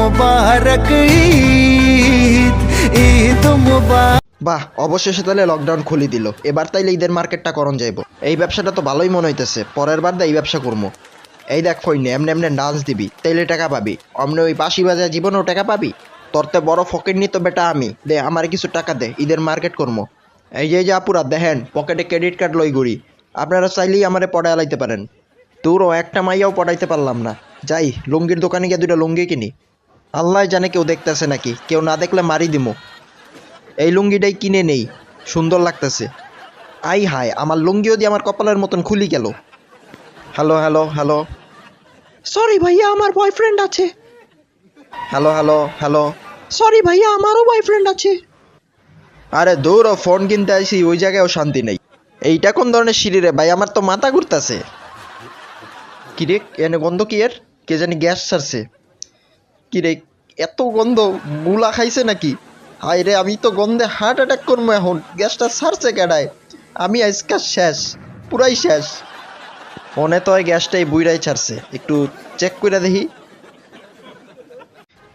মুবারক ঈদ, ঈদ মুবারক। বাহ, অবশেষে তাহলে লকডাউন খুলি দিল। এবার তাইলে ঈদের মার্কেটটা করণ যাইব। এই ব্যবসাটা তো ভালোই মনে হইতেছে, পরের বার দা এই ব্যবসা করবো। এই দেখ ফইনে, এমনি এমনি ডান্স দিবি তাইলে টাকা পাবি, অমনে ওই বাঁশি বাজায় জীবনেও টাকা পাবি। তোরতে বড় ফকির নি তো বেটা আমি, দে আমার কিছু টাকা দে, ঈদের মার্কেট করবো। এই যে আপুরা দেখেন, পকেটে ক্রেডিট কার্ড লই গড়ি, আপনারা চাইলেই আমারে পড়ায় লাইতে পারেন। তোরও একটা মাইয়াও পড়াইতে পারলাম না। যাই লুঙ্গির দোকানে গিয়ে দুইটা লুঙ্গি কিনি। আল্লাহ জানে কেউ দেখতেছে নাকি, কেউ না দেখলে মারি দিমু। এই লুঙ্গিটাই কিনে নেই, সুন্দর লাগতেছে। আই হায়, আমার লুঙ্গিও দিয়ে আমার কপালের মতন খুলি গেল। হ্যালো হ্যালো হ্যালো, সরি ভাইয়া আমার বয়ফ্রেন্ড আছে। হ্যালো হ্যালো হ্যালো, সরি ভাইয়া আমারও বয়ফ্রেন্ড আছে। আরে দূর, ফোন কিনতে আইসি ওই জায়গায়ও শান্তি নেই। এইটা কোন ধরনের সিঁড়ি রে ভাই, আমার তো মাথা ঘুরতেছে। কিরে এনে গন্ধ কি এর, কে জানি গ্যাস ছাড়ছে। কিরে এত গন্ধ, মুলা খাইছে নাকি? হায় রে, আমি তো গন্ধে হার্ট অ্যাটাক করবো এখন। গ্যাসটা ছাড়ছে কেডায়? আমি আজকাল শেষ, পুরাই শেষ। মনে তো ওই গ্যাসটাই বুইরাই ছাড়ছে, একটু চেক করে দেখি।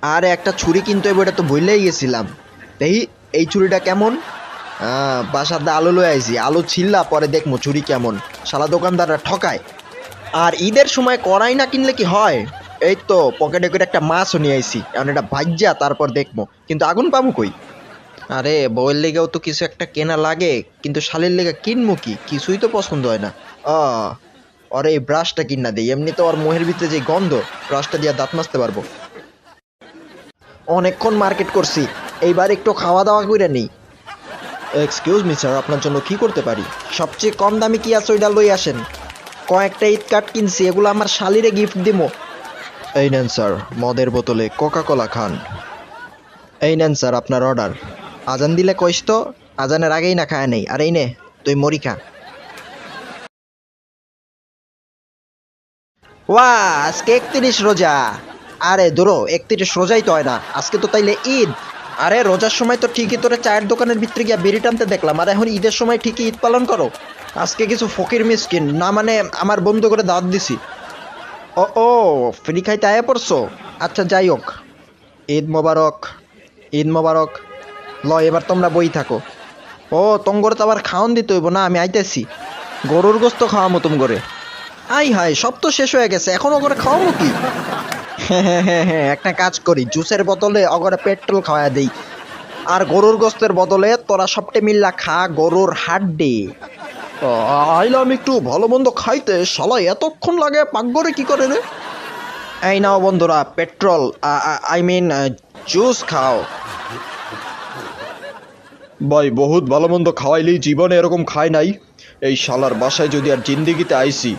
আর একটা ছুরি কিনতে হইব, এটা তো ভুলেই গেছিলাম। দেখি এই ছুরিটা কেমন। বাসার দা আলু লয়ে আইছি, আলু ছিল্লা পরে দেখবো ছুরি কেমন। শালা দোকানদাররা ঠকায়। আর ঈদের সময় কড়াই না কিনলে কি হয়? এই তো পকেটে করে একটা মাছও নিয়ে আইছি, এখন এটা ভাজ্যা তারপর দেখবো, কিন্তু আগুন পাবো কই? আরে বউয়ের লেগেও তো কিছু একটা কেনা লাগে, কিন্তু শালের লেগে কিনবো কি? কিছুই তো পছন্দ হয় না। ওরে এই ব্রাশটা কিনা দেই, এমনি তো ওর মোহের ভিতরে যে গন্ধ, ব্রাশটা দিয়ে দাঁত মাজতে পারবো। অনেকক্ষণ মার্কেট করছি, এইবার একটু খাওয়া দাওয়া করে নেই। এক্সকিউজ মি স্যার, আপনার জন্য কি করতে পারি? সবচেয়ে কম দামি কি আছে ওইটা লই আসেন। কয়েকটা ঈদ কার্ড কিনছি, এগুলো আমার শালিরে গিফট দিব। এই নেন স্যার, মদের বোতলে কোকা কোলা খান। এই নেন স্যার আপনার অর্ডার। আজান দিলে কইস তো, আজানের আগেই না খায় নেই। আর এই নে তুই মরি খা। ওয়া, আজকে 31 রোজা। আরে ধরো 31 রোজাই তো হয় না, আজকে তো তাইলে ঈদ। আরে রোজার সময় তো ঠিকই তোরে চায়ের দোকানের ভিতরে গিয়ে বিড়ি টানতে দেখলাম, আর এখন ঈদের সময় ঠিকই ঈদ পালন করো। আজকে কিছু ফকির মিসকিন না, মানে আমার বন্ধু করে দাওয়াত দিছি। ও ও, ফ্রি খাইতে আয়া পড়ছো? আচ্ছা যাই হোক, ঈদ মোবারক, ঈদ মোবারক। ল এবার তোমরা বই থাকো। ও তঙ্গরে তো আবার খাওয়ান দিতে হইব না, আমি আইতেছি। গরুর গোস্ত খাওয়ামো তুম করে। আই হাই, সব তো শেষ হয়ে গেছে, এখনো করে খাওয়াবো কি? হ্যাঁ, একটা কাজ করি, জুসের বদলে অগরে পেট্রোল খাওয়া দেই। আর গরুর গোস্তের বদলে তোরা সবটে মিল্লা খা গরুর হাড্ডি। আইলাম একটু ভালো মন্দ খাইতে, শালা এতক্ষণ লাগে পাকঘরে কি করে রে? এই নাও বন্ধুরা পেট্রোল, আই মিন জুস খাও। ভাই বহুত ভালো মন্দ খাওয়াইলেই, জীবনে এরকম খাই নাই। এই শালার বাসায় যদি আর জিন্দিগিতে আইসি,